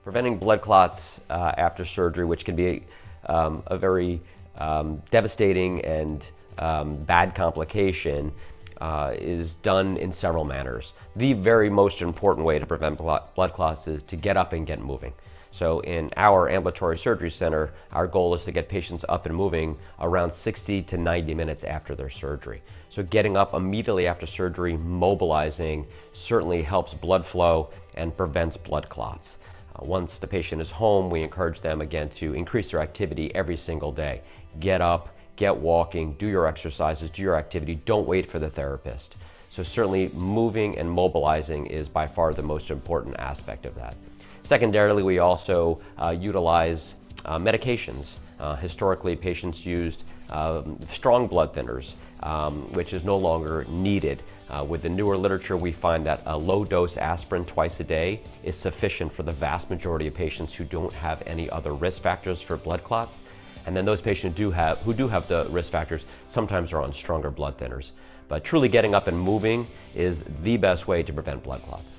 Preventing blood clots after surgery, which can be a very devastating and bad complication, is done in several manners. The very most important way to prevent blood clots is to get up and get moving. So in our ambulatory surgery center, our goal is to get patients up and moving around 60 to 90 minutes after their surgery. So getting up immediately after surgery, mobilizing, certainly helps blood flow and prevents blood clots. Once the patient is home, we encourage them again to increase their activity every single day. Get up, get walking, do your exercises, do your activity. Don't wait for the therapist. So certainly moving and mobilizing is by far the most important aspect of that. Secondarily, we also utilize medications. Historically, patients used strong blood thinners, which is no longer needed. With the newer literature, we find that a low-dose aspirin twice a day is sufficient for the vast majority of patients who don't have any other risk factors for blood clots. And then those patients who do have the risk factors sometimes are on stronger blood thinners. But truly getting up and moving is the best way to prevent blood clots.